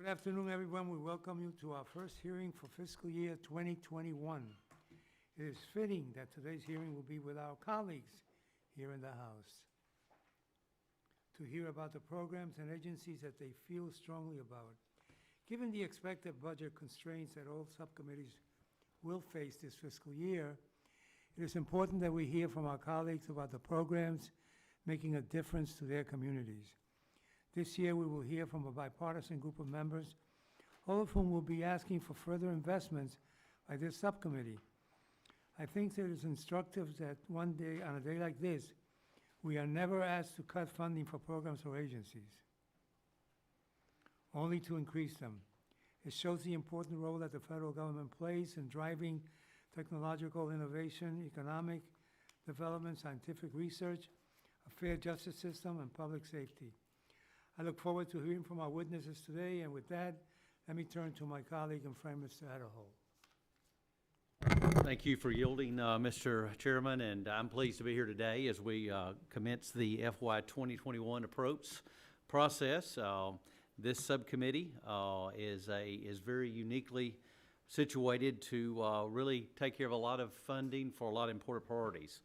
Good afternoon, everyone. We welcome you to our first hearing for fiscal year 2021. It is fitting that today's hearing will be with our colleagues here in the House to hear about the programs and agencies that they feel strongly about. Given the expected budget constraints that all subcommittees will face this fiscal year, it is important that we hear from our colleagues about the programs making a difference to their communities. This year, we will hear from a bipartisan group of members, all of whom will be asking for further investments by this subcommittee. I think that it is instructive that one day, on a day like this, we are never asked to cut funding for programs or agencies, only to increase them. It shows the important role that the federal government plays in driving technological innovation, economic development, scientific research, a fair justice system, and public safety. I look forward to hearing from our witnesses today, and with that, let me turn to my colleague and friend, Mr. Adderholt. Thank you for yielding, Mr. Chairman, and I'm pleased to be here today as we commence the FY 2021 approach process. This subcommittee is very uniquely situated to really take care of a lot of funding for a lot of important priorities.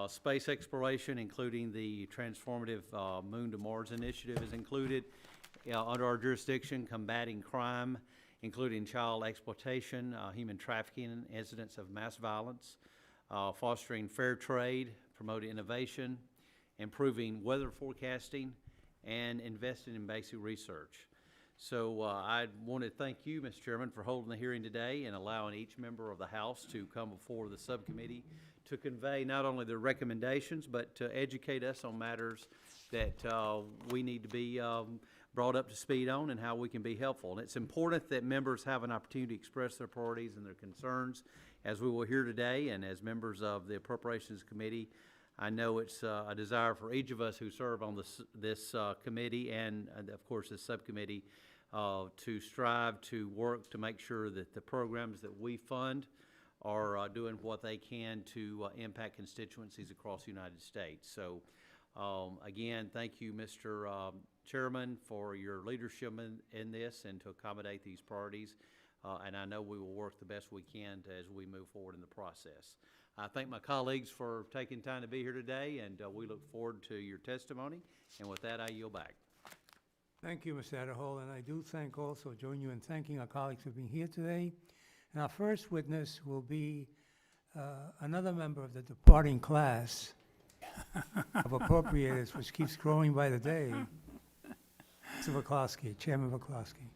Space exploration, including the transformative Moon to Mars initiative, is included under our jurisdiction. Combating crime, including child exploitation, human trafficking, incidents of mass violence, fostering fair trade, promoting innovation, improving weather forecasting, and investing in basic research. So I want to thank you, Mr. Chairman, for holding the hearing today and allowing each member of the House to come before the subcommittee to convey not only their recommendations, but to educate us on matters that we need to be brought up to speed on and how we can be helpful. And it's important that members have an opportunity to express their priorities and their concerns, as we will hear today. And as members of the Appropriations Committee, I know it's a desire for each of us who serve on this committee and, of course, this subcommittee to strive to work to make sure that the programs that we fund are doing what they can to impact constituencies across the United States. So again, thank you, Mr. Chairman, for your leadership in this and to accommodate these priorities. And I know we will work the best we can as we move forward in the process. I thank my colleagues for taking time to be here today, and we look forward to your testimony. And with that, I yield back. Thank you, Mr. Adderholt, and I do join you in thanking our colleagues for being here today. And our first witness will be another member of the departing class of appropriators, which keeps growing by the day, Mr. Vaclosky, Chairman Vaclosky.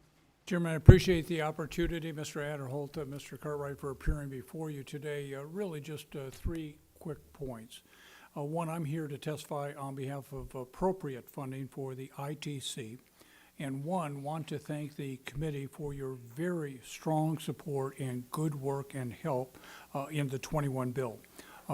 Chairman, I appreciate the opportunity, Mr. Adderholt, Mr. Cartwright, for appearing before you today. Really just 3 quick points. One, I'm here to testify on behalf of appropriate funding for the ITC. And one, want to thank the committee for your very strong support and good work and help in the 21 bill.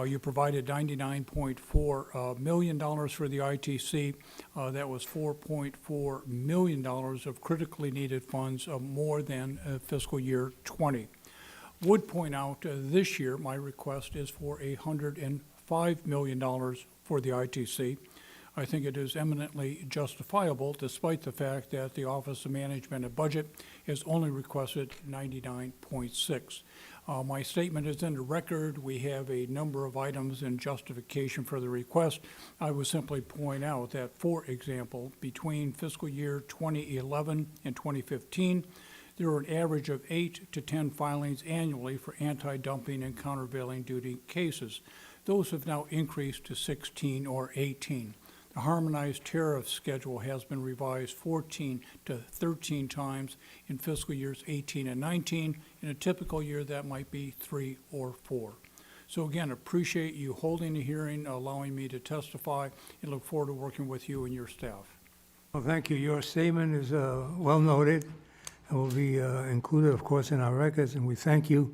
You provided $99.4 million for the ITC. That was $4.4 million of critically needed funds, more than fiscal year 20. Would point out this year my request is for $105 million for the ITC. I think it is eminently justifiable, despite the fact that the Office of Management and Budget has only requested 99.6. My statement is in the record. We have a number of items in justification for the request. I would simply point out that, for example, between fiscal year 2011 and 2015, there were an average of 8 to 10 filings annually for anti-dumping and countervailing duty cases. Those have now increased to 16 or 18. The harmonized tariff schedule has been revised 14 to 13 times in fiscal years 18 and 19. In a typical year, that might be 3 or 4. So again, appreciate you holding the hearing, allowing me to testify, and look forward to working with you and your staff. Well, thank you. Your statement is well noted and will be included, of course, in our records, and we thank you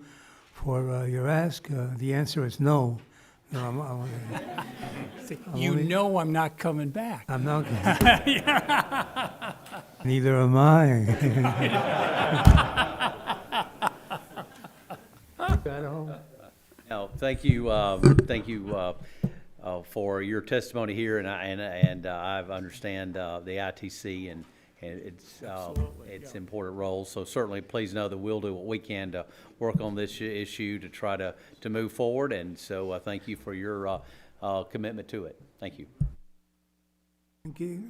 for your ask. The answer is no. No, know I'm not coming back. I'm not. Neither am I. No, thank you for your testimony here, and I understand the ITC and it's Absolutely, it's yeah. important role. So certainly, please know that we'll do what we can to work on this issue to try to move forward. And so, thank you for your commitment to it. Thank you.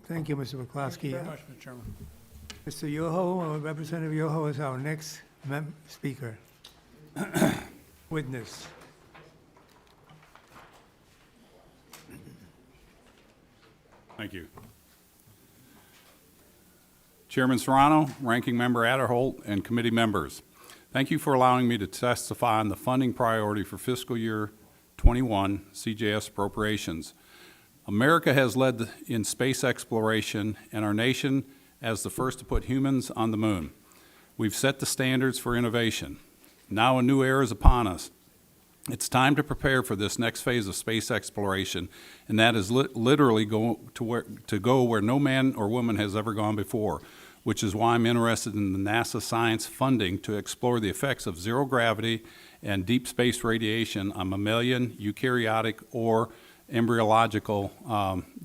Thank you, Mr. McCloskey. Thank you very much, Mr. Chairman. Mr. Yoho, Representative Yoho is our next speaker. Witness. Thank you. Chairman Serrano, Ranking Member Adderholt, and committee members, thank you for allowing me to testify on the funding priority for fiscal year 21 CJS appropriations. America has led in space exploration, and our nation as the first to put humans on the moon. We've set the standards for innovation. Now a new era is upon us. It's time to prepare for this next phase of space exploration, and that is literally go where no man or woman has ever gone before, which is why I'm interested in the NASA science funding to explore the effects of zero gravity and deep space radiation on mammalian, eukaryotic, or embryological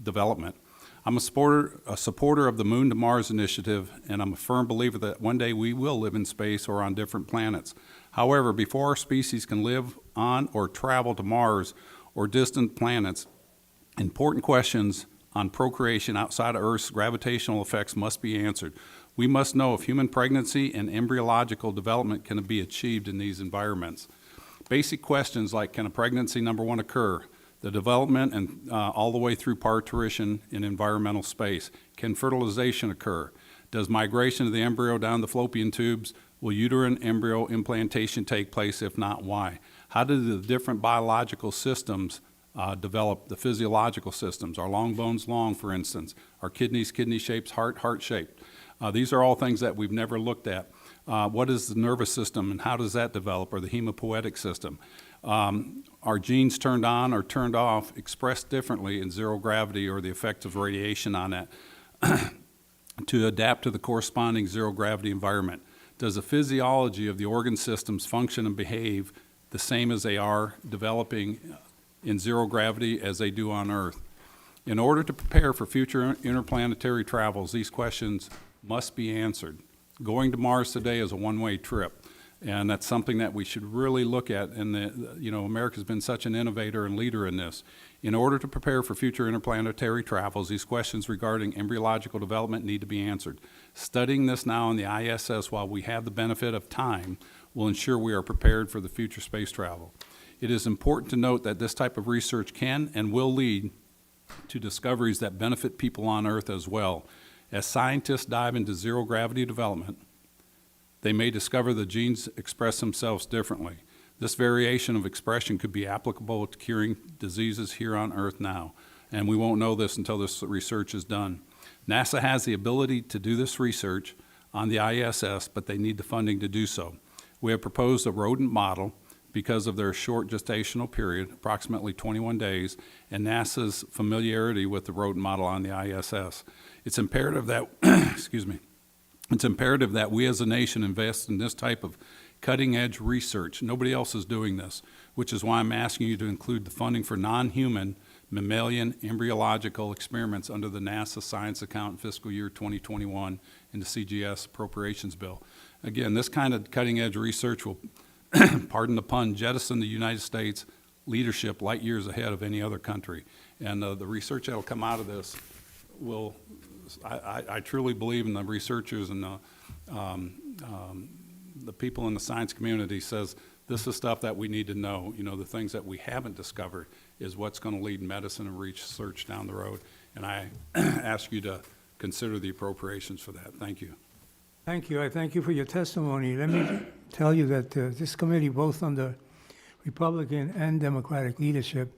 development. I'm a supporter of the Moon to Mars initiative, and I'm a firm believer that one day we will live in space or on different planets. However, before our species can live on or travel to Mars or distant planets, important questions on procreation outside of Earth's gravitational effects must be answered. We must know if human pregnancy and embryological development can be achieved in these environments. Basic questions like, can a pregnancy, number one, occur? The development and all the way through parturition in environmental space. Can fertilization occur? Does migration of the embryo down the fallopian tubes? Will uterine embryo implantation take place? If not, why? How do the different biological systems develop, the physiological systems? Are long bones long, for instance? Are kidneys kidney shaped, heart shaped? These are all things that we've never looked at. What is the nervous system and how does that develop, or the hemopoietic system? Are genes turned on or turned off, expressed differently in zero gravity, or the effect of radiation on that to adapt to the corresponding zero gravity environment? Does the physiology of the organ systems function and behave the same as they are developing in zero gravity as they do on Earth? In order to prepare for future interplanetary travels, these questions must be answered. Going to Mars today is a one-way trip. And that's something that we should really look at. And, America's been such an innovator and leader in this. In order to prepare for future interplanetary travels, these questions regarding embryological development need to be answered. Studying this now on the ISS while we have the benefit of time will ensure we are prepared for the future space travel. It is important to note that this type of research can and will lead to discoveries that benefit people on Earth as well. As scientists dive into zero gravity development, they may discover the genes express themselves differently. This variation of expression could be applicable to curing diseases here on Earth now, and we won't know this until this research is done. NASA has the ability to do this research on the ISS, but they need the funding to do so. We have proposed a rodent model because of their short gestational period, approximately 21 days, and NASA's familiarity with the rodent model on the ISS. It's imperative that, excuse me, it's imperative that we as a nation invest in this type of cutting-edge research. Nobody else is doing this, which is why I'm asking you to include the funding for non-human mammalian embryological experiments under the NASA science account in fiscal year 2021 in the CGS appropriations bill. Again, this kind of cutting-edge research will, pardon the pun, jettison the United States leadership light years ahead of any other country. And the research that will come out of this will, I truly believe in the researchers and the people in the science community says this is stuff that we need to know. The things that we haven't discovered is what's going to lead medicine and research down the road. And I ask you to consider the appropriations for that. Thank you. Thank you. I thank you for your testimony. Let me tell you that this committee, both under Republican and Democratic leadership,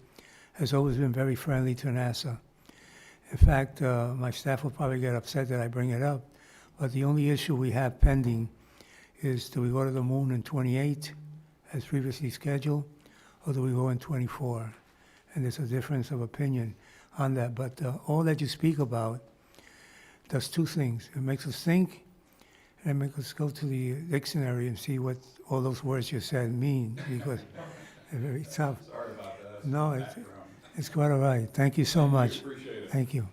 has always been very friendly to NASA. In fact, my staff will probably get upset that I bring it up, but the only issue we have pending is, do we go to the moon in 28, as previously scheduled, or do we go in 24? And there's a difference of opinion on that. But all that you speak about does two things. It makes us think, and it makes us go to the dictionary and see what all those words you said mean, because they're very tough. Sorry about that. No, it's quite all right. Thank you so much. Appreciate it. Thank you.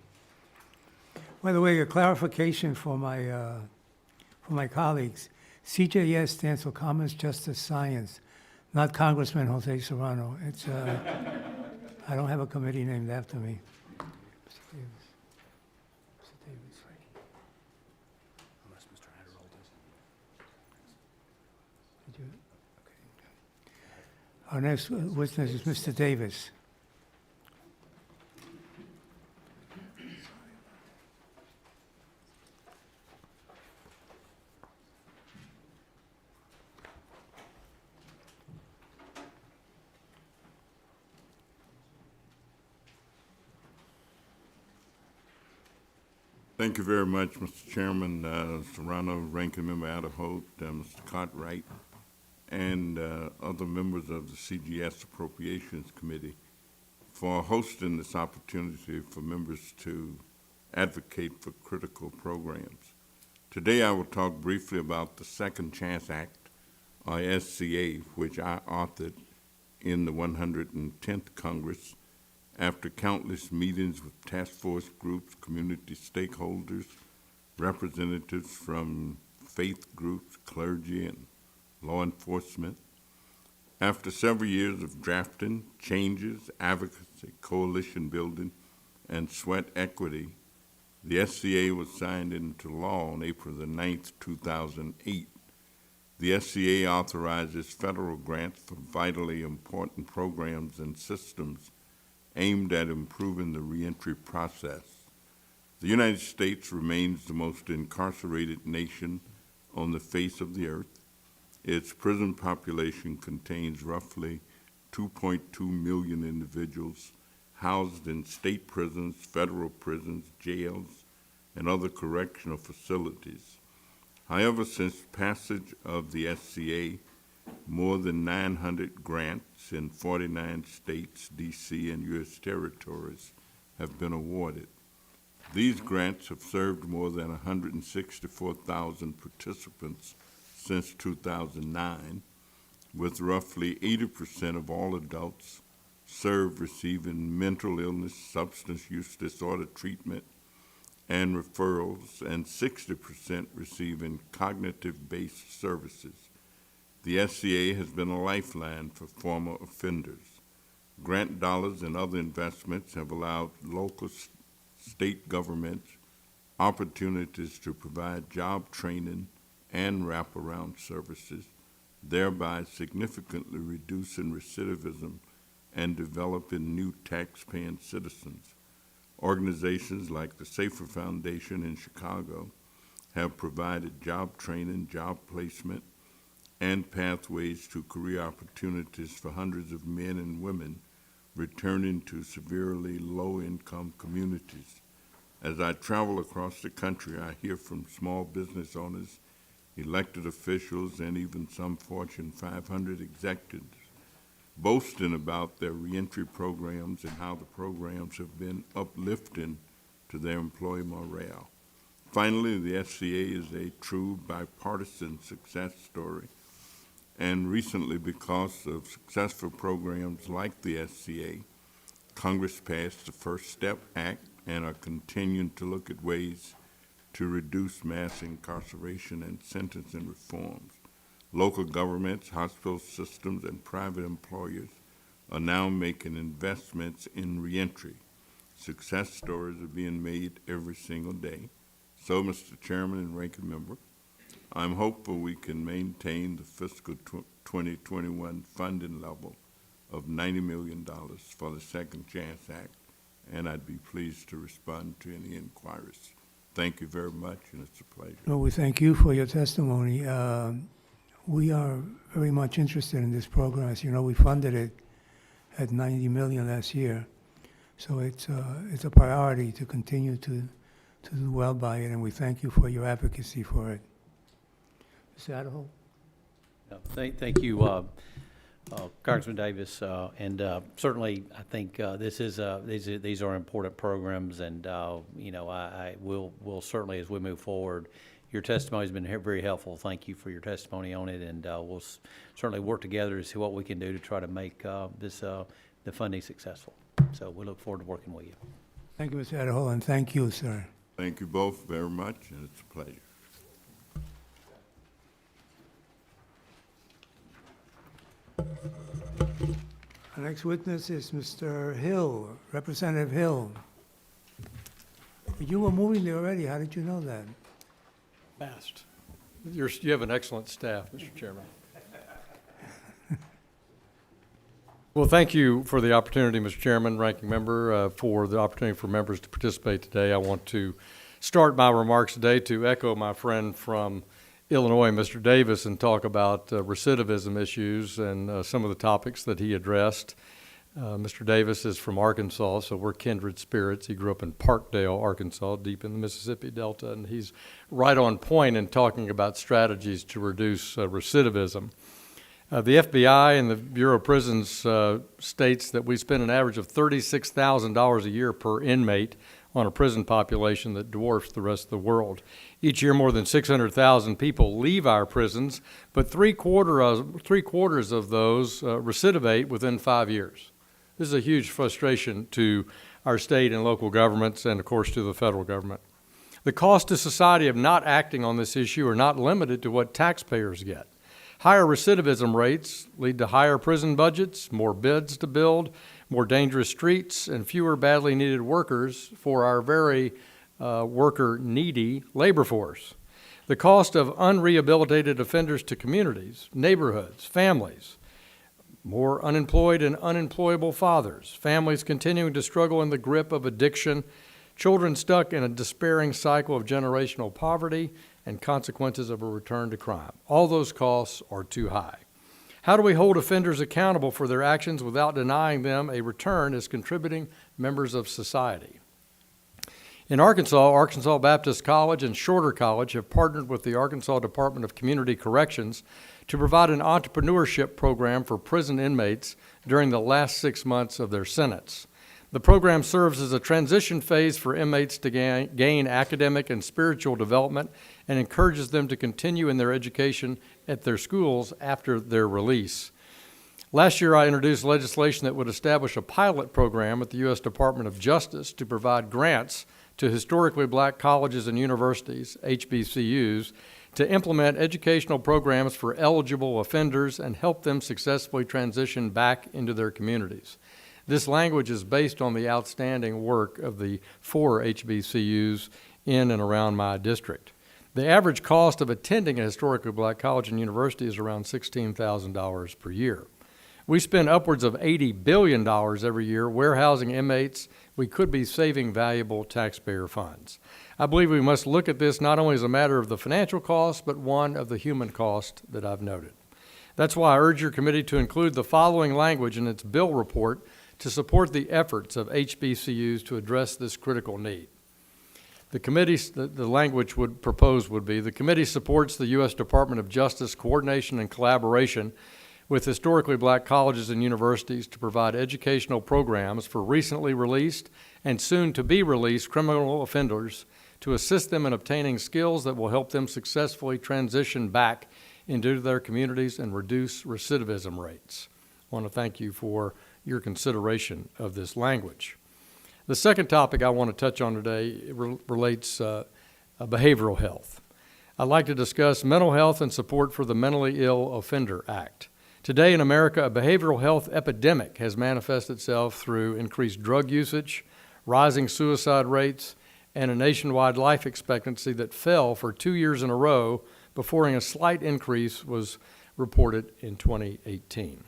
By the way, a clarification for my colleagues. CJS stands for Commons, Justice, Science, not Congressman Jose Serrano. It's, I don't have a committee named after me. Mr. Davis. Mr. Davis. Unless Mr. Adderholt is. Did you? Okay. Our next witness is Mr. Davis. Thank you very much, Mr. Chairman, Serrano, Ranking Member Adderholt, Mr. Cartwright, and other members of the CGS Appropriations Committee for hosting this opportunity for members to advocate for critical programs. Today I will talk briefly about the Second Chance Act, or SCA, which I authored in the 110th Congress after countless meetings with task force groups, community stakeholders, representatives from faith groups, clergy, and law enforcement. After several years of drafting, changes, advocacy, coalition building, and sweat equity, the SCA was signed into law on April the 9th, 2008. The SCA authorizes federal grants for vitally important programs and systems aimed at improving the reentry process. The United States remains the most incarcerated nation on the face of the earth. Its prison population contains roughly 2.2 million individuals housed in state prisons, federal prisons, jails, and other correctional facilities. However, since passage of the SCA, more than 900 grants in 49 states, D.C., and U.S. territories have been awarded. These grants have served more than 164,000 participants since 2009, with roughly 80% of all adults served receiving mental illness, substance use disorder treatment, and referrals, and 60% receiving cognitive-based services. The SCA has been a lifeline for former offenders. Grant dollars and other investments have allowed local state governments opportunities to provide job training and wraparound services, thereby significantly reducing recidivism and developing new tax-paying citizens. Organizations like the Safer Foundation in Chicago have provided job training, job placement, and pathways to career opportunities for hundreds of men and women returning to severely low-income communities. As I travel across the country, I hear from small business owners, elected officials, and even some Fortune 500 executives boasting about their reentry programs and how the programs have been uplifting to their employee morale. Finally, the SCA is a true bipartisan success story. And recently, because of successful programs like the SCA, Congress passed the First Step Act and are continuing to look at ways to reduce mass incarceration and sentencing reforms. Local governments, hospital systems, and private employers are now making investments in reentry. Success stories are being made every single day. So, Mr. Chairman and Ranking Member, I'm hopeful we can maintain the fiscal 2021 funding level of $90 million for the Second Chance Act, and I'd be pleased to respond to any inquiries. Thank you very much, and it's a pleasure. Well, we thank you for your testimony. We are very much interested in this program. As you know, we funded it at $90 million last year. So it's a priority to continue to do well by it, and we thank you for your advocacy for it. Mr. Adderholt? Thank you, Congressman Davis, and certainly I think these are important programs, and you know, I will certainly, as we move forward, your testimony has been very helpful. Thank you for your testimony on it, and we'll certainly work together to see what we can do to try to make the funding successful. So we look forward to working with you. Thank you, Mr. Adderholt, and thank you, sir. Thank you both very much, and it's a pleasure. Our next witness is Mr. Hill, Representative Hill. You were moving there already. How did you know that? Fast. You have an excellent staff, Mr. Chairman. Well, thank you for the opportunity, Mr. Chairman, Ranking Member, for the opportunity for members to participate today. I want to start my remarks today to echo my friend from Illinois, Mr. Davis, and talk about recidivism issues and some of the topics that he addressed. Mr. Davis is from Arkansas, so we're kindred spirits. He grew up in Parkdale, Arkansas, deep in the Mississippi Delta, and he's right on point in talking about strategies to reduce recidivism. The FBI and the Bureau of Prisons states that we spend an average of $36,000 a year per inmate on a prison population that dwarfs the rest of the world. Each year, more than 600,000 people leave our prisons, but three quarters of those recidivate within 5 years. This is a huge frustration to our state and local governments and, of course, to the federal government. The cost to society of not acting on this issue are not limited to what taxpayers get. Higher recidivism rates lead to higher prison budgets, more beds to build, more dangerous streets, and fewer badly needed workers for our very worker-needy labor force. The cost of unrehabilitated offenders to communities, neighborhoods, families, more unemployed and unemployable fathers, families continuing to struggle in the grip of addiction, children stuck in a despairing cycle of generational poverty, and consequences of a return to crime. All those costs are too high. How do we hold offenders accountable for their actions without denying them a return as contributing members of society? In Arkansas, Arkansas Baptist College and Shorter College have partnered with the Arkansas Department of Community Corrections to provide an entrepreneurship program for prison inmates during the last 6 months of their sentence. The program serves as a transition phase for inmates to gain academic and spiritual development and encourages them to continue in their education at their schools after their release. Last year, I introduced legislation that would establish a pilot program at the U.S. Department of Justice to provide grants to historically black colleges and universities, HBCUs, to implement educational programs for eligible offenders and help them successfully transition back into their communities. This language is based on the outstanding work of the 4 HBCUs in and around my district. The average cost of attending a historically black college and university is around $16,000 per year. We spend upwards of $80 billion every year warehousing inmates. We could be saving valuable taxpayer funds. I believe we must look at this not only as a matter of the financial cost, but one of the human cost that I've noted. That's why I urge your committee to include the following language in its bill report to support the efforts of HBCUs to address this critical need. The language would be, the committee supports the U.S. Department of Justice coordination and collaboration with historically black colleges and universities to provide educational programs for recently released and soon to be released criminal offenders to assist them in obtaining skills that will help them successfully transition back into their communities and reduce recidivism rates. I want to thank you for your consideration of this language. The second topic I want to touch on today relates behavioral health. I'd like to discuss mental health and support for the Mentally Ill Offender Act. Today in America, a behavioral health epidemic has manifested itself through increased drug usage, rising suicide rates, and a nationwide life expectancy that fell for 2 years in a row before a slight increase was reported in 2018.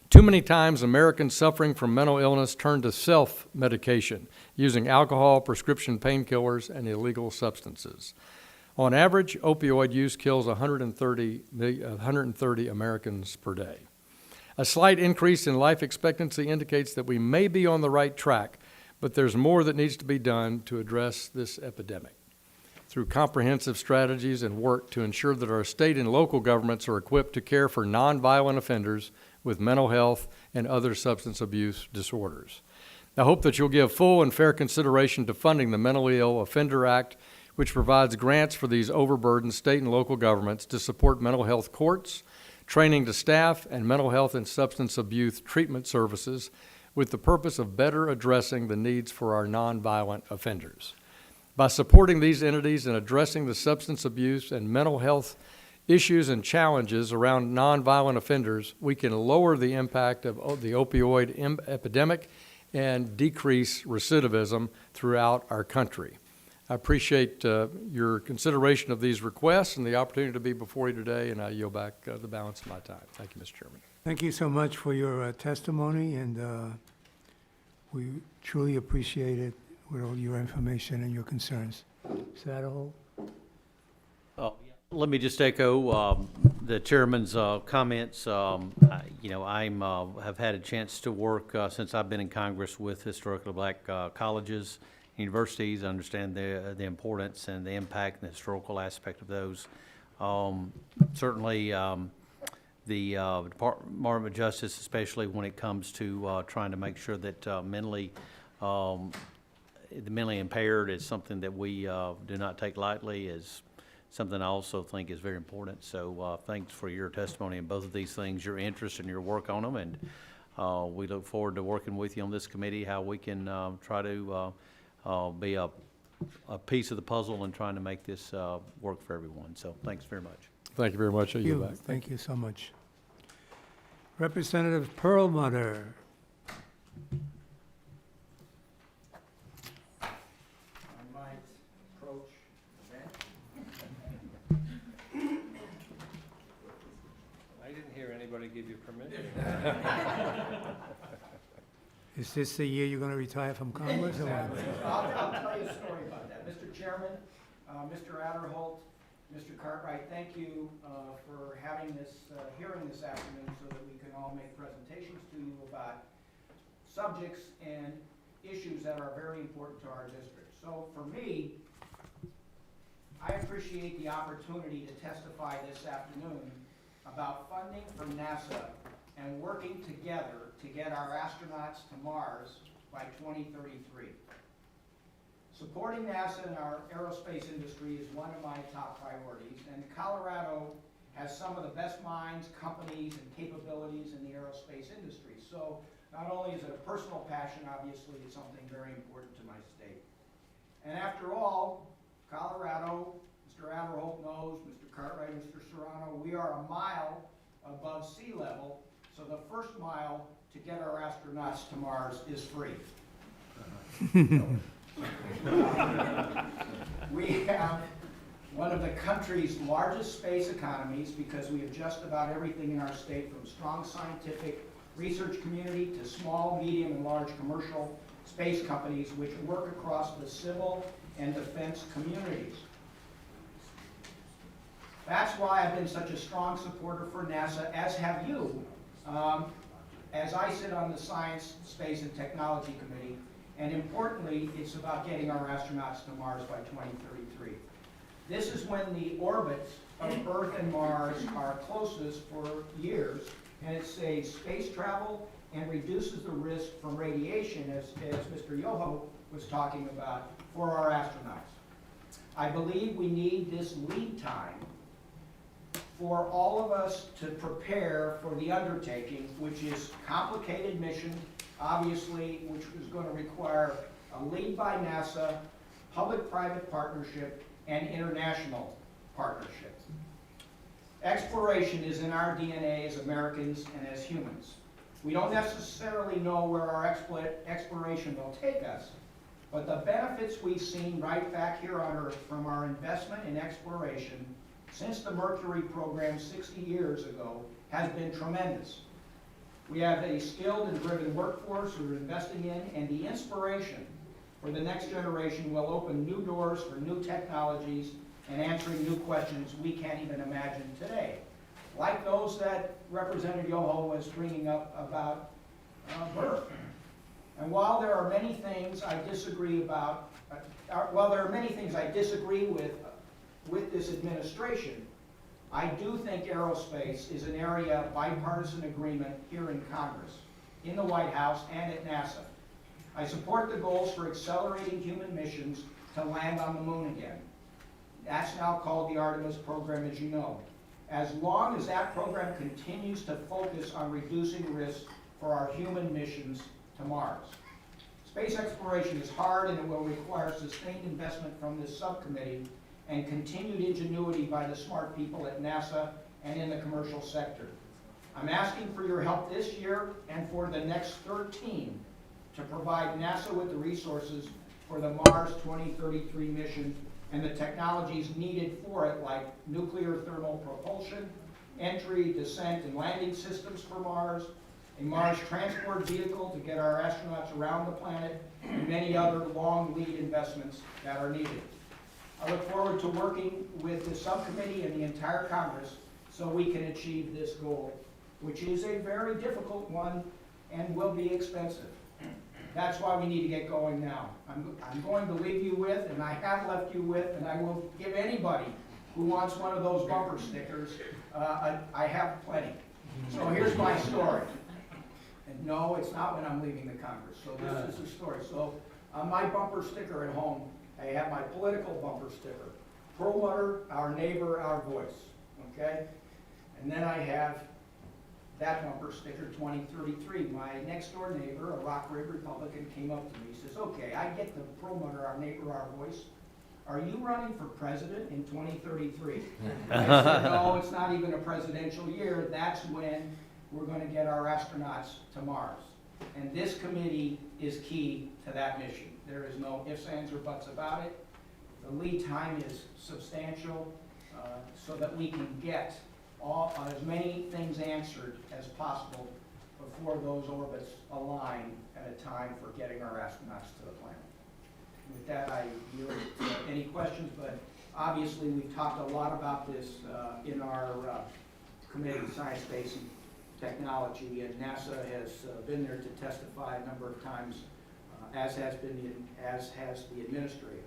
Too many times, Americans suffering from mental illness turn to self-medication, using alcohol, prescription painkillers, and illegal substances. On average, opioid use kills 130 Americans per day. A slight increase in life expectancy indicates that we may be on the right track, but there's more that needs to be done to address this epidemic. Through comprehensive strategies and work to ensure that our state and local governments are equipped to care for nonviolent offenders with mental health and other substance abuse disorders. I hope that you'll give full and fair consideration to funding the Mentally Ill Offender Act, which provides grants for these overburdened state and local governments to support mental health courts, training to staff, and mental health and substance abuse treatment services with the purpose of better addressing the needs for our nonviolent offenders. By supporting these entities and addressing the substance abuse and mental health issues and challenges around nonviolent offenders, we can lower the impact of the opioid epidemic and decrease recidivism throughout our country. I appreciate your consideration of these requests and the opportunity to be before you today, and I yield back the balance of my time. Thank you, Mr. Chairman. Thank you so much for your testimony, and we truly appreciate it with all your information and your concerns. Mr. Adderholt? Let me just echo the chairman's comments. You know, have had a chance to work since I've been in Congress with historically black colleges, universities. I understand the importance and the impact and the historical aspect of those. Certainly, the Department of Justice, especially when it comes to trying to make sure that the mentally impaired is something that we do not take lightly, is something I also think is very important. So thanks for your testimony in both of these things, your interest and your work on them, and we look forward to working with you on this committee, how we can try to be a piece of the puzzle and trying to make this work for everyone. So thanks very much. Thank you very much. I yield You. back. Thank you so much. Representative Perlmutter. I didn't hear anybody give you permission. Is this the year you're going to retire from Congress? Or what? I'll tell you a story about that. Mr. Chairman, Mr. Adderholt, Mr. Cartwright, thank you for having this hearing this afternoon so that we can all make presentations to you about subjects and issues that are very important to our district. So for me, I appreciate the opportunity to testify this afternoon about funding from NASA and working together to get our astronauts to Mars by 2033. Supporting NASA and our aerospace industry is one of my top priorities, and Colorado has some of the best minds, companies, and capabilities in the aerospace industry. So not only is it a personal passion, obviously it's something very important to my state. And after all, Colorado, Mr. Adderholt knows, Mr. Cartwright, Mr. Serrano, we are a mile above sea level, so the first mile to get our astronauts to Mars is free. We have one of the country's largest space economies because we have just about everything in our state, from strong scientific research community to small, medium, and large commercial space companies which work across the civil and defense communities. That's why I've been such a strong supporter for NASA, as have you, as I sit on the Science, Space, and Technology Committee. And importantly, it's about getting our astronauts to Mars by 2033. This is when the orbits of Earth and Mars are closest for years, and it saves space travel and reduces the risk from radiation, as Mr. Yoho was talking about, for our astronauts. I believe we need this lead time for all of us to prepare for the undertaking, which is complicated mission, obviously, which is going to require a lead by NASA, public-private partnership, and international partnership. Exploration is in our DNA as Americans and as humans. We don't necessarily know where our exploration will take us, but the benefits we've seen right back here on Earth from our investment in exploration since the Mercury program 60 years ago has been tremendous. We have a skilled and driven workforce we're investing in, and the inspiration for the next generation will open new doors for new technologies and answering new questions we can't even imagine today, like those that Representative Yoho was bringing up about birth. And while there are many things I disagree about, with this administration, I do think aerospace is an area of bipartisan agreement here in Congress, in the White House, and at NASA. I support the goals for accelerating human missions to land on the moon again. That's now called the Artemis program, as you know. As long as that program continues to focus on reducing risk for our human missions to Mars. Space exploration is hard and it will require sustained investment from this subcommittee and continued ingenuity by the smart people at NASA and in the commercial sector. I'm asking for your help this year and for the next 13 to provide NASA with the resources for the Mars 2033 mission and the technologies needed for it, like nuclear thermal propulsion, entry, descent, and landing systems for Mars, a Mars transport vehicle to get our astronauts around the planet, and many other long lead investments that are needed. I look forward to working with the subcommittee and the entire Congress so we can achieve this goal, which is a very difficult one and will be expensive. That's why we need to get going now. I'm going to leave you with, and I have left you with, and I will give anybody who wants one of those bumper stickers, I have plenty. So here's my story. And no, it's not when I'm leaving the Congress. So this is the story. So on my bumper sticker at home, I have my political bumper sticker. Perlmutter, our neighbor, our voice. Okay? And then I have that bumper sticker, 2033. My next door neighbor, a Rock Ridge Republican, came up to me. He says, okay, I get the Perlmutter, our neighbor, our voice. Are you running for president in 2033? I said, no, it's not even a presidential year. That's when we're going to get our astronauts to Mars. And this committee is key to that mission. There is no ifs, ands, or buts about it. The lead time is substantial so that we can get as many things answered as possible before those orbits align at a time for getting our astronauts to the planet. With that, I yield to any questions, but obviously we've talked a lot about this in our committee, Science, Space, and Technology, and NASA has been there to testify a number of times, as has the administrator.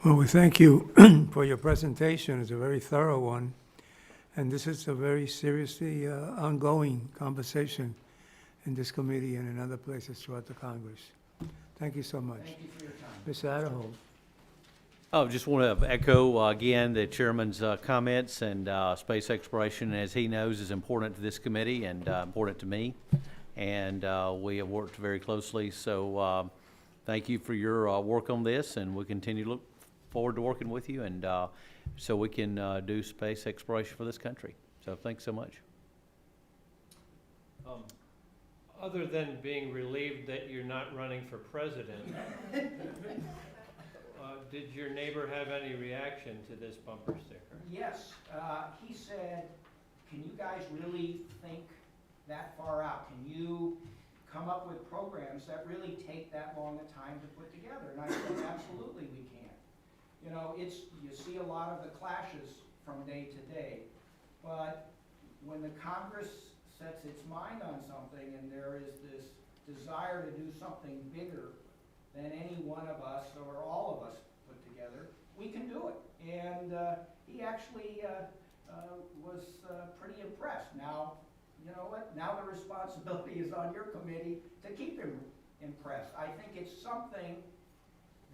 Well, we thank you for your presentation. It's a very thorough one. And this is a very seriously ongoing conversation in this committee and in other places throughout the Congress. Thank you so much. Thank you for your time. Mr. Adderholt. I just want to echo again the chairman's comments, and space exploration, as he knows, is important to this committee and important to me. And we have worked very closely. So thank you for your work on this, and we continue to look forward to working with you, and so we can do space exploration for this country. So thanks so much. Other than being relieved that you're not running for president, did your neighbor have any reaction to this bumper sticker? Yes, he said, can you guys really think that far out? Can you come up with programs that really take that long a time to put together? And I said, absolutely we can. You know, you see a lot of the clashes from day to day, but when the Congress sets its mind on something and there is this desire to do something bigger than any one of us or all of us put together, we can do it. And he actually was pretty impressed. Now, you know what? Now the responsibility is on your committee to keep him impressed. I think it's something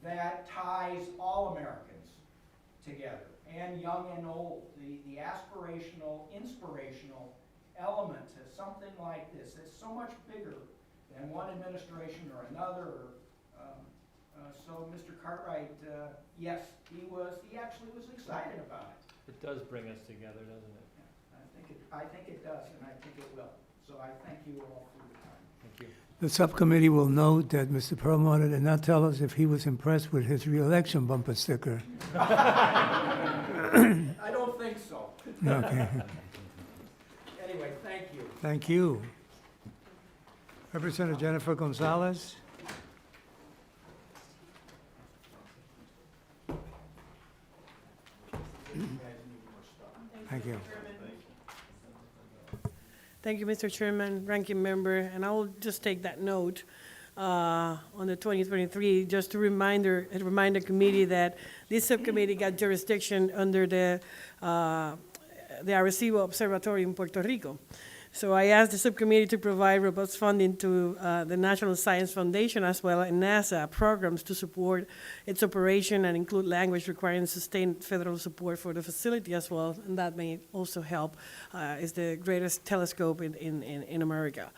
that ties all Americans together, and young and old. The aspirational, inspirational element to something like this that's so much bigger than one administration or another. So Mr. Cartwright, yes, he actually was excited about it. It does bring us together, doesn't it? Yeah, I think it does, and I think it will. So I thank you all for your time. Thank you. The subcommittee will note that Mr. Perlmutter did not tell us if he was impressed with his reelection bumper sticker. I don't think so. Okay, Anyway, thank you. thank you. Representative Jennifer Gonzalez. Thank you. Thank you, Mr. Chairman, Ranking Member, and I will just take that note on the 2023, just to remind the committee that this subcommittee got jurisdiction under the Arecibo Observatory in Puerto Rico. So I asked the subcommittee to provide robust funding to the National Science Foundation as well as NASA programs to support its operation and include language requiring sustained federal support for the facility as well, and that may also help. It's the greatest telescope in America.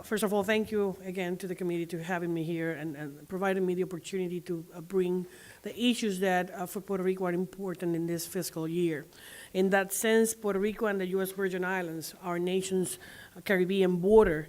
First of all, thank you again to the committee to having me here and providing me the opportunity to bring the issues that for Puerto Rico are important in this fiscal year. In that sense, Puerto Rico and the U.S. Virgin Islands, our nation's Caribbean border,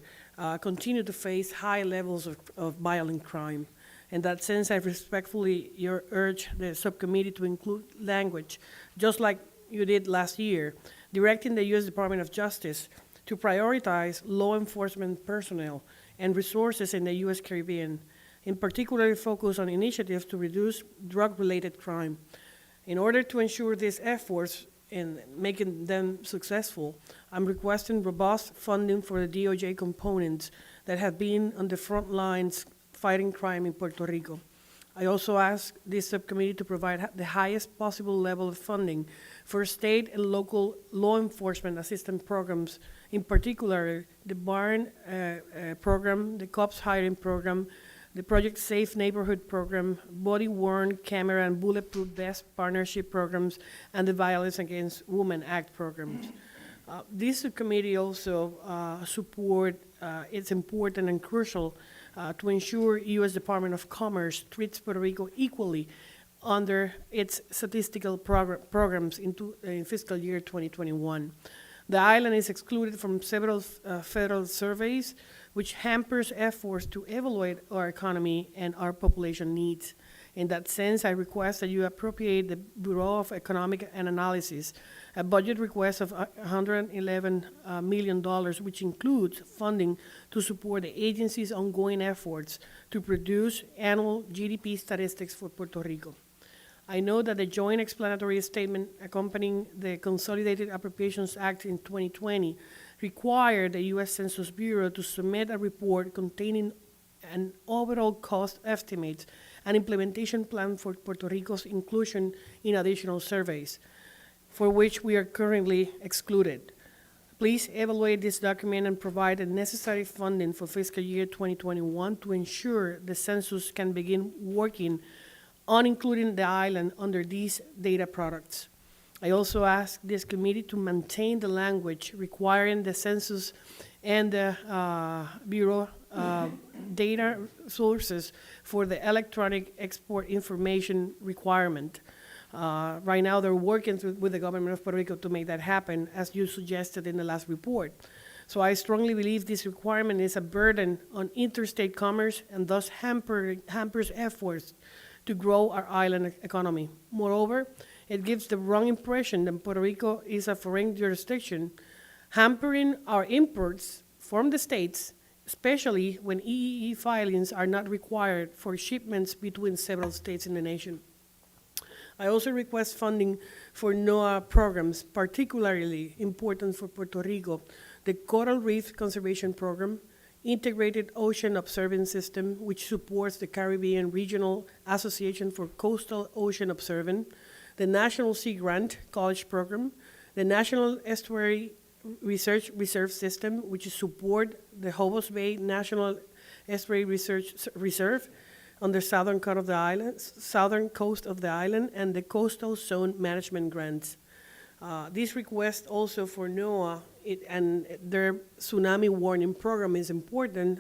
continue to face high levels of violent crime. In that sense, I respectfully urge the subcommittee to include language, just like you did last year, directing the U.S. Department of Justice to prioritize law enforcement personnel and resources in the U.S. Caribbean, in particular focus on initiatives to reduce drug-related crime. In order to ensure these efforts and making them successful, I'm requesting robust funding for the DOJ components that have been on the front lines fighting crime in Puerto Rico. I also ask this subcommittee to provide the highest possible level of funding for state and local law enforcement assistance programs, in particular the BARN program, the COPS hiring program, the Project Safe Neighborhood program, body-worn camera and bulletproof vest partnership programs, and the Violence Against Women Act programs. This subcommittee also support, it's important and crucial to ensure U.S. Department of Commerce treats Puerto Rico equally under its statistical programs in fiscal year 2021. The island is excluded from several federal surveys, which hampers efforts to evaluate our economy and our population needs. In that sense, I request that you appropriate the Bureau of Economic and Analysis a budget request of $111 million, which includes funding to support the agency's ongoing efforts to produce annual GDP statistics for Puerto Rico. I know that the joint explanatory statement accompanying the Consolidated Appropriations Act in 2020 required the U.S. Census Bureau to submit a report containing an overall cost estimate and implementation plan for Puerto Rico's inclusion in additional surveys, for which we are currently excluded. Please evaluate this document and provide the necessary funding for fiscal year 2021 to ensure the census can begin working on including the island under these data products. I also ask this committee to maintain the language requiring the census and the Bureau data sources for the electronic export information requirement. Right now, they're working with the government of Puerto Rico to make that happen, as you suggested in the last report. So I strongly believe this requirement is a burden on interstate commerce and thus hampers efforts to grow our island economy. Moreover, it gives the wrong impression that Puerto Rico is a foreign jurisdiction, hampering our imports from the states, especially when EEE filings are not required for shipments between several states in the nation. I also request funding for NOAA programs, particularly important for Puerto Rico, the Coral Reef Conservation Program, Integrated Ocean Observing System, which supports the Caribbean Regional Association for Coastal Ocean Observing, the National Sea Grant College Program, the National Estuary Research Reserve System, which support the Hobos Bay National Estuary Research Reserve on the southern coast of the island, and the Coastal Zone Management Grants. This request also for NOAA and their tsunami warning program is important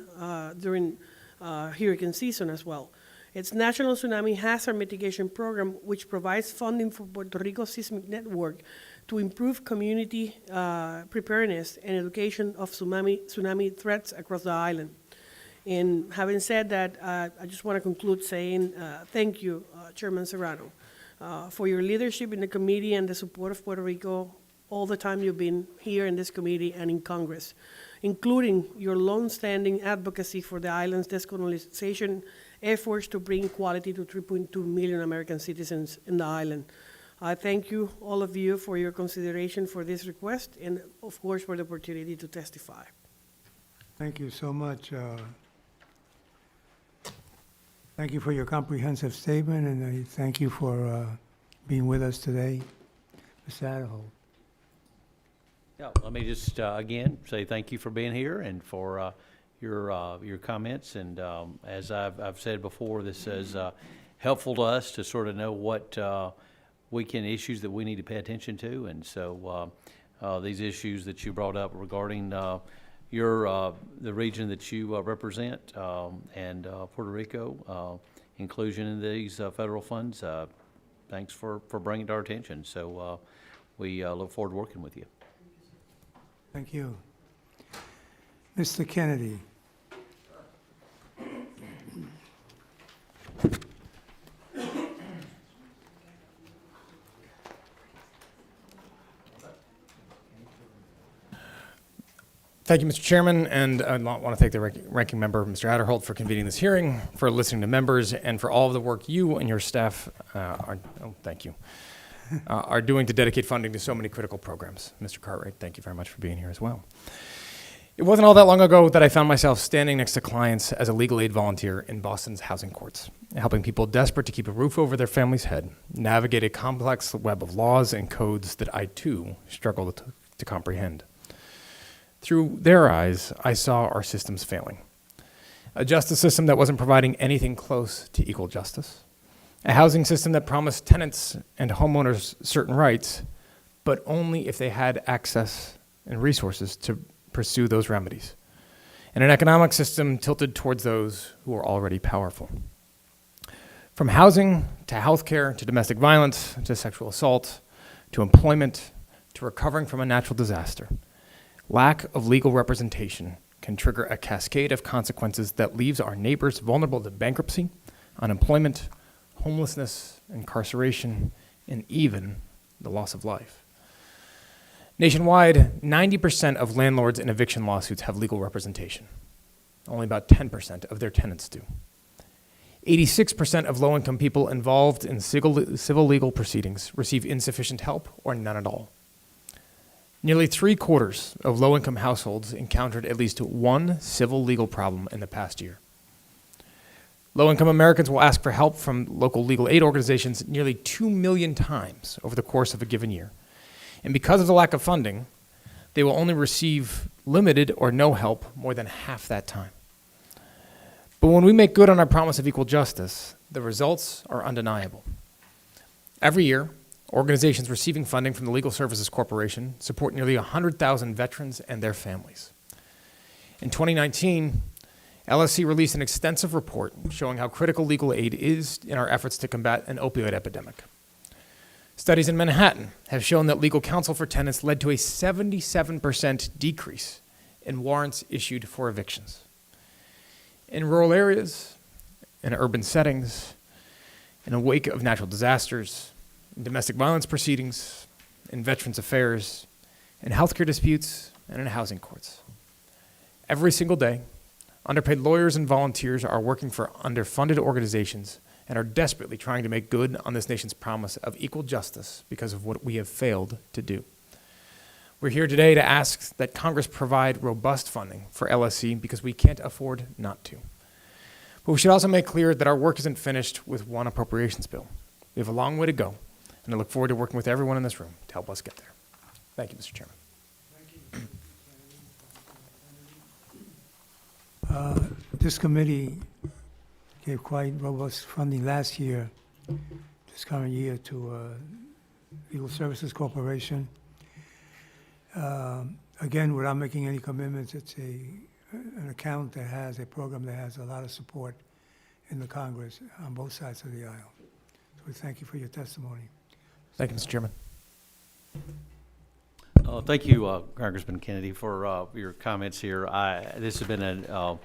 during hurricane season as well. Its National Tsunami Hazard Mitigation Program, which provides funding for Puerto Rico Seismic Network to improve community preparedness and education of tsunami threats across the island. And having said that, I just want to conclude saying thank you, Chairman Serrano, for your leadership in the committee and the support of Puerto Rico all the time you've been here in this committee and in Congress, including your long-standing advocacy for the island's decolonization efforts to bring equality to 3.2 million American citizens in the island. I thank you, all of you, for your consideration for this request and, of course, for the opportunity to testify. Thank you so much. Thank you for your comprehensive statement, and I thank you for being with us today. Mr. Adderholt. Yeah, let me just, again, say thank you for being here and for your comments. And as I've said before, this is helpful to us to sort of know what issues that we need to pay attention to. And so these issues that you brought up regarding the region that you represent, and Puerto Rico, inclusion in these federal funds. Thanks for bringing it to our attention. So we look forward to working with you. Thank you. Mr. Kennedy. Thank you, Mr. Chairman, and I want to thank the ranking member, Mr. Adderholt, for convening this hearing, for listening to members, and for all of the work you and your staff are doing to dedicate funding to so many critical programs. Mr. Cartwright, thank you very much for being here as well. It wasn't all that long ago that I found myself standing next to clients as a legal aid volunteer in Boston's housing courts, helping people desperate to keep a roof over their family's head, navigate a complex web of laws and codes that I, too, struggle to comprehend. Through their eyes, I saw our systems failing. A justice system that wasn't providing anything close to equal justice. A housing system that promised tenants and homeowners certain rights, but only if they had access and resources to pursue those remedies. And an economic system tilted towards those who are already powerful. From housing to healthcare to domestic violence to sexual assault to employment to recovering from a natural disaster. Lack of legal representation can trigger a cascade of consequences that leaves our neighbors vulnerable to bankruptcy, unemployment, homelessness, incarceration, and even the loss of life. Nationwide, 90% of landlords in eviction lawsuits have legal representation. Only about 10% of their tenants do. 86% of low-income people involved in civil legal proceedings receive insufficient help or none at all. Nearly 3/4 of low-income households encountered at least one civil legal problem in the past year. Low-income Americans will ask for help from local legal aid organizations nearly 2 million times over the course of a given year. And because of the lack of funding, they will only receive limited or no help more than half that time. But when we make good on our promise of equal justice, the results are undeniable. Every year, organizations receiving funding from the Legal Services Corporation support nearly 100,000 veterans and their families. In 2019, LSC released an extensive report showing how critical legal aid is in our efforts to combat an opioid epidemic. Studies in Manhattan have shown that legal counsel for tenants led to a 77% decrease in warrants issued for evictions. In rural areas, in urban settings, in the wake of natural disasters, in domestic violence proceedings, in veterans affairs, in healthcare disputes, and in housing courts. Every single day, underpaid lawyers and volunteers are working for underfunded organizations and are desperately trying to make good on this nation's promise of equal justice because of what we have failed to do. We're here today to ask that Congress provide robust funding for LSC because we can't afford not to. But we should also make clear that our work isn't finished with one appropriations bill. We have a long way to go, and I look forward to working with everyone in this room to help us get there. Thank you, Mr. Chairman. This committee gave quite robust funding last year, this current year, to Legal Services Corporation. Again, without making any commitments, it's an account that has a program that has a lot of support in the Congress on both sides of the aisle. So we thank you for your testimony. Thank you, Mr. Chairman. Thank you, Congressman Kennedy, for your comments here. This has been an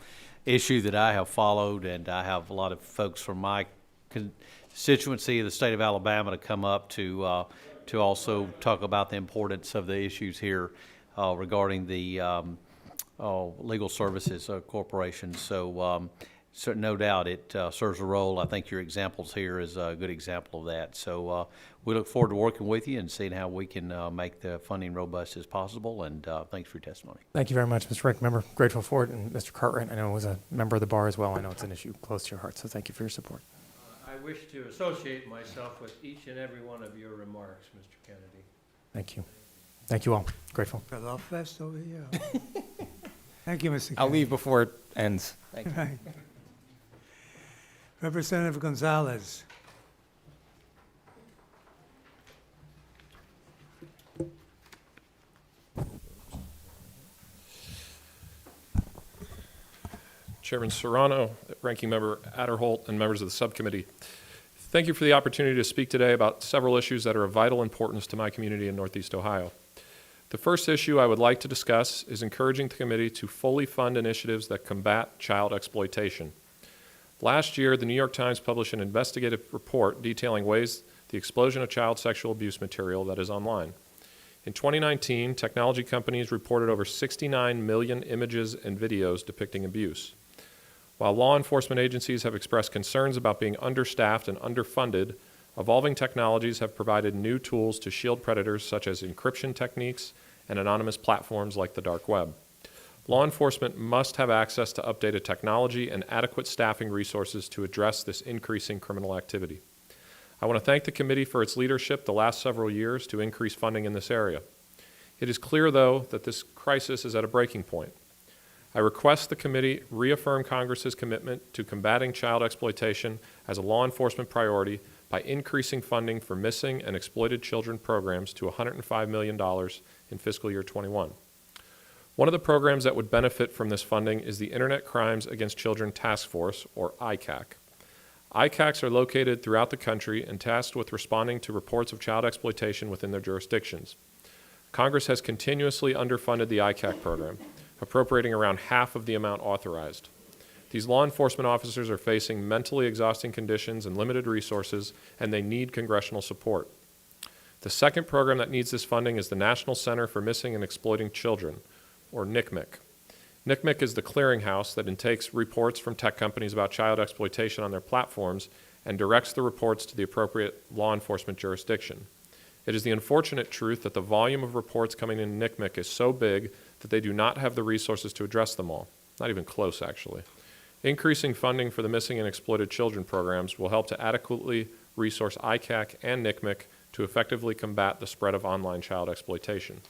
issue that I have followed, and I have a lot of folks from my constituency of the state of Alabama to come up to also talk about the importance of the issues here regarding the Legal Services Corporation. So no doubt it serves a role. I think your examples here is a good example of that. So we look forward to working with you and seeing how we can make the funding robust as possible. And thanks for your testimony. Thank you very much, Mr. Ranking Member. Grateful for it. And Mr. Cartwright, I know, was a member of the bar as well. I know it's an issue close to your heart, so thank you for your support. I wish to associate myself with each and every one of your remarks, Mr. Kennedy. Thank you. Thank you all. Grateful. Got a love fest over here. Thank you, Mr. I'll Kennedy. leave before it ends. Thank you. Right. Representative Gonzalez. Chairman Serrano, Ranking Member Adderholt, and members of the subcommittee. Thank you for the opportunity to speak today about several issues that are of vital importance to my community in Northeast Ohio. The first issue I would like to discuss is encouraging the committee to fully fund initiatives that combat child exploitation. Last year, the New York Times published an investigative report detailing ways the explosion of child sexual abuse material that is online. In 2019, technology companies reported over 69 million images and videos depicting abuse. While law enforcement agencies have expressed concerns about being understaffed and underfunded, evolving technologies have provided new tools to shield predators such as encryption techniques and anonymous platforms like the dark web. Law enforcement must have access to updated technology and adequate staffing resources to address this increasing criminal activity. I want to thank the committee for its leadership the last several years to increase funding in this area. It is clear, though, that this crisis is at a breaking point. I request the committee reaffirm Congress's commitment to combating child exploitation as a law enforcement priority by increasing funding for missing and exploited children programs to $105 million in fiscal year 21. One of the programs that would benefit from this funding is the Internet Crimes Against Children Task Force, or ICAC. ICACs are located throughout the country and tasked with responding to reports of child exploitation within their jurisdictions. Congress has continuously underfunded the ICAC program, appropriating around half of the amount authorized. These law enforcement officers are facing mentally exhausting conditions and limited resources, and they need congressional support. The second program that needs this funding is the National Center for Missing and Exploiting Children, or NCMEC. NCMEC is the clearinghouse that intakes reports from tech companies about child exploitation on their platforms and directs the reports to the appropriate law enforcement jurisdiction. It is the unfortunate truth that the volume of reports coming in NCMEC is so big that they do not have the resources to address them all. Not even close, actually. Increasing funding for the missing and exploited children programs will help to adequately resource ICAC and NCMEC to effectively combat the spread of online child exploitation.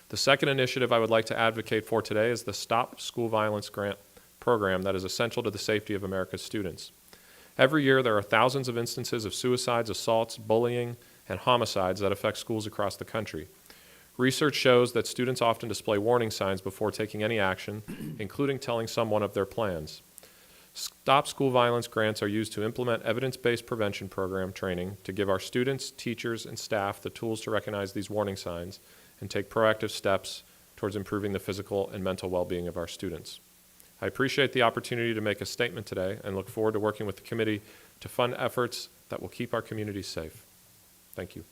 The second initiative I would like to advocate for today is the Stop School Violence Grant program that is essential to the safety of America's students. Every year, there are thousands of instances of suicides, assaults, bullying, and homicides that affect schools across the country. Research shows that students often display warning signs before taking any action, including telling someone of their plans. Stop School Violence grants are used to implement evidence-based prevention program training to give our students, teachers, and staff the tools to recognize these warning signs and take proactive steps towards improving the physical and mental well-being of our students. I appreciate the opportunity to make a statement today and look forward to working with the committee to fund efforts that will keep our communities safe. Thank you.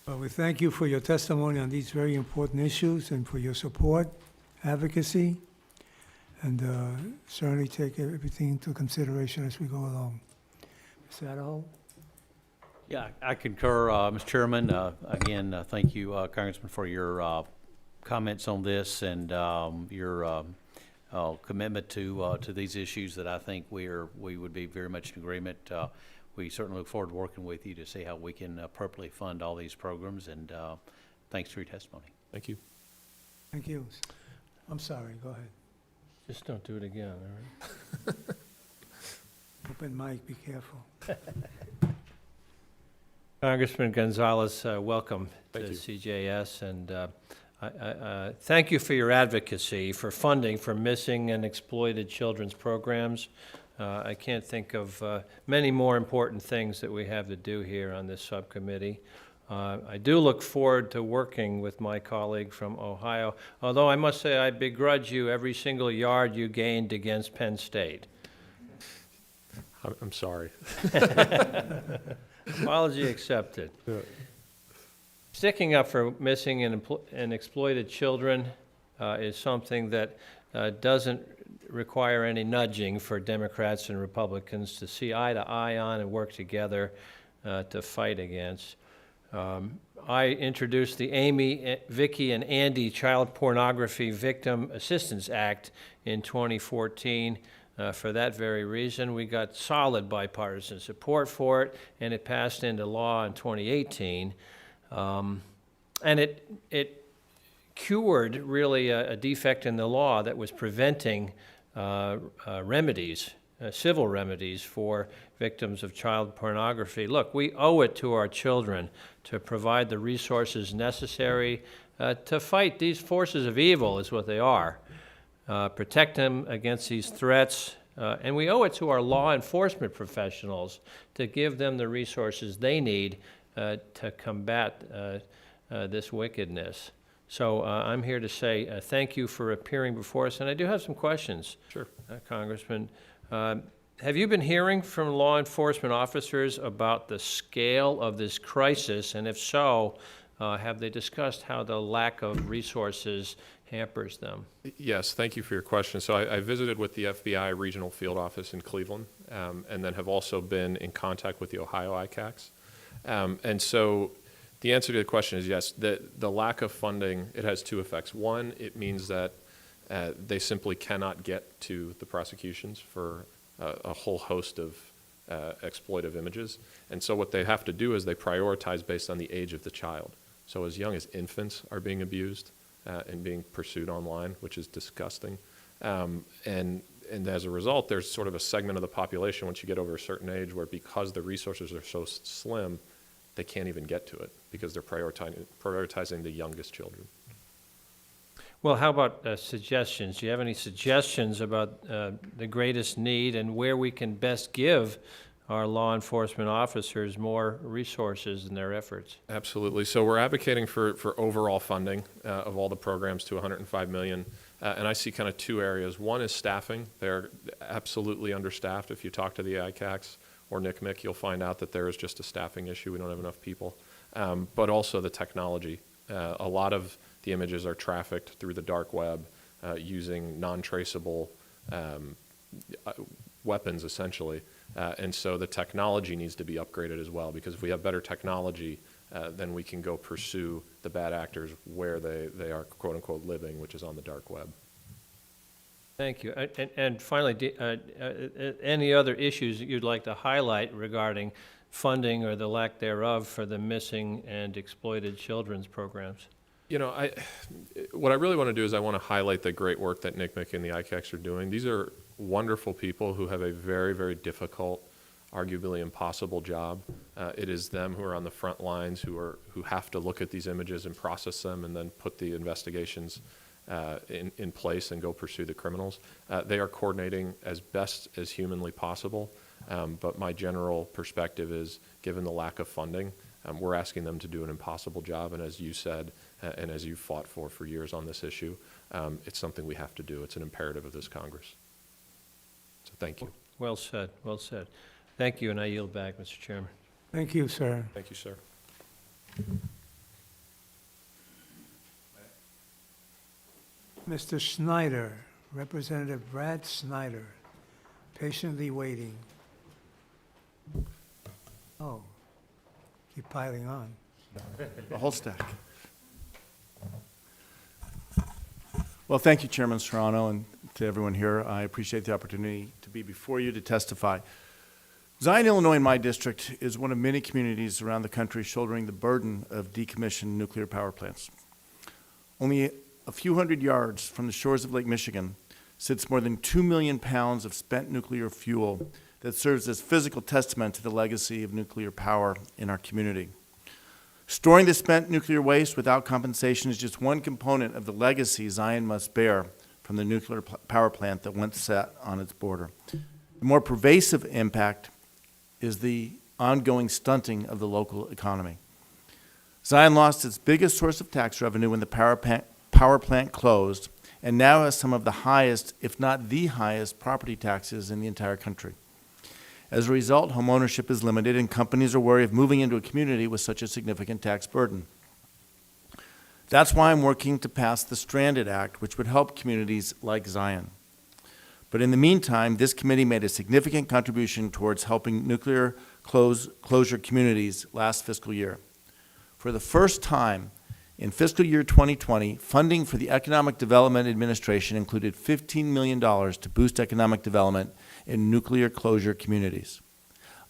Well, we thank you for your testimony on these very important issues and for your support, advocacy, and certainly take everything into consideration as we go along. Mr. Adderholt? Yeah, I concur, Mr. Chairman. Again, thank you, Congressman, for your comments on this and your commitment to these issues that I think we would be very much in agreement. We certainly look forward to working with you to see how we can appropriately fund all these programs, and thanks for your testimony. Thank you. Thank you. I'm sorry, go ahead. Just don't do it again, all right? Open mic, be careful. Congressman Gonzalez, welcome to Thank you. CJS, and thank you for your advocacy for funding for missing and exploited children's programs. I can't think of many more important things that we have to do here on this subcommittee. I do look forward to working with my colleague from Ohio, although I must say I begrudge you every single yard you gained against Penn State. I'm sorry. Apology accepted. Sticking up for missing and exploited children is something that doesn't require any nudging for Democrats and Republicans to see eye to eye on and work together to fight against. I introduced the Amy, Vicky, and Andy Child Pornography Victim Assistance Act in 2014. For that very reason, we got solid bipartisan support for it, and it passed into law in 2018. And it cured really a defect in the law that was preventing remedies, civil remedies for victims of child pornography. Look, we owe it to our children to provide the resources necessary to fight these forces of evil, is what they are. protect them against these threats, and we owe it to our law enforcement professionals to give them the resources they need to combat this wickedness. So I'm here to say thank you for appearing before us, and I do have some questions. Sure. Congressman. Have you been hearing from law enforcement officers about the scale of this crisis, and if so, have they discussed how the lack of resources hampers them? Yes, thank you for your question. So I visited with the FBI Regional Field Office in Cleveland, and then have also been in contact with the Ohio ICACs. And so the answer to the question is yes, the lack of funding, it has two effects. One, it means that they simply cannot get to the prosecutions for a whole host of exploitive images. And so what they have to do is they prioritize based on the age of the child. So as young as infants are being abused and being pursued online, which is disgusting. And as a result, there's sort of a segment of the population once you get over a certain age where, because the resources are so slim, they can't even get to it because they're prioritizing the youngest children. Well, how about suggestions? Do you have any suggestions about the greatest need and where we can best give our law enforcement officers more resources in their efforts? Absolutely. So we're advocating for overall funding of all the programs to $105 million. And I see kind of two areas. One is staffing. They're absolutely understaffed. If you talk to the ICACs or NCMEC, you'll find out that there is just a staffing issue. We don't have enough people. But also the technology. A lot of the images are trafficked through the dark web using non-traceable weapons, essentially. And so the technology needs to be upgraded as well, because if we have better technology, then we can go pursue the bad actors where they are, quote unquote, living, which is on the dark web. Thank you. And finally, any other issues that you'd like to highlight regarding funding or the lack thereof for the missing and exploited children's programs? You know, what I really want to do is I want to highlight the great work that NCMEC and the ICACs are doing. These are wonderful people who have a very, very difficult, arguably impossible job. It is them who are on the front lines, who have to look at these images and process them and then put the investigations in place and go pursue the criminals. They are coordinating as best as humanly possible, but my general perspective is, given the lack of funding, we're asking them to do an impossible job, and as you said, and as you fought for years on this issue, it's something we have to do. It's an imperative of this Congress. So thank you. Well said, well said. Thank you, and I yield back, Mr. Chairman. Thank you, sir. Thank you, sir. Mr. Snyder, Representative Brad Snyder, patiently waiting. Oh, keep piling on. The whole stack. Well, thank you, Chairman Serrano, and to everyone here. I appreciate the opportunity to be before you to testify. Zion, Illinois, in my district, is one of many communities around the country shouldering the burden of decommissioned nuclear power plants. Only a few hundred yards from the shores of Lake Michigan sits more than 2 million pounds of spent nuclear fuel that serves as physical testament to the legacy of nuclear power in our community. Storing the spent nuclear waste without compensation is just one component of the legacy Zion must bear from the nuclear power plant that once sat on its border. The more pervasive impact is the ongoing stunting of the local economy. Zion lost its biggest source of tax revenue when the power plant closed, and now has some of the highest, if not the highest, property taxes in the entire country. As a result, home ownership is limited, and companies are wary of moving into a community with such a significant tax burden. That's why I'm working to pass the Stranded Act, which would help communities like Zion. But in the meantime, this committee made a significant contribution towards helping nuclear closure communities last fiscal year. For the first time in fiscal year 2020, funding for the Economic Development Administration included $15 million to boost economic development in nuclear closure communities.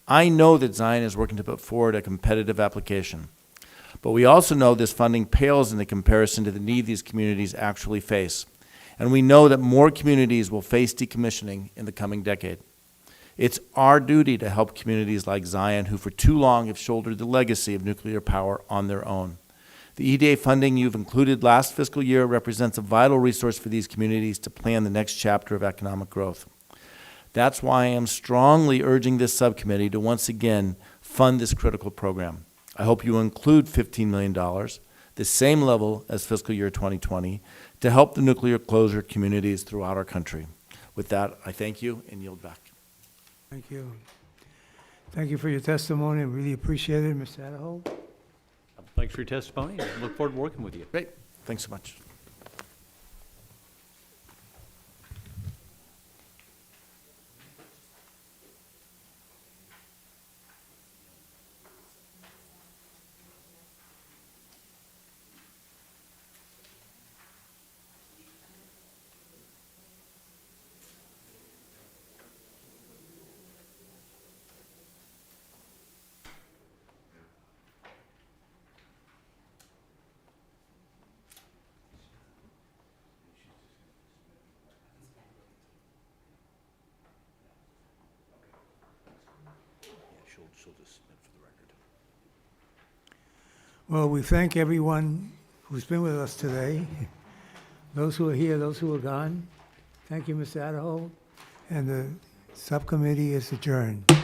I know that Zion is working to put forward a competitive application, but we also know this funding pales in the comparison to the need these communities actually face. And we know that more communities will face decommissioning in the coming decade. It's our duty to help communities like Zion, who for too long have shouldered the legacy of nuclear power on their own. The EDA funding you've included last fiscal year represents a vital resource for these communities to plan the next chapter of economic growth. That's why I am strongly urging this subcommittee to once again fund this critical program. I hope you will include $15 million, the same level as fiscal year 2020, to help the nuclear closure communities throughout our country. With that, I thank you and yield back. Thank you. Thank you for your testimony. I really appreciate it, Mr. Adderholt. Thanks for your testimony. I look forward to working with you. Great. Thanks so much. Well, we thank everyone who's been with us today, those who are here, those who are gone. Thank you, Mr. Adderholt, and the subcommittee is adjourned.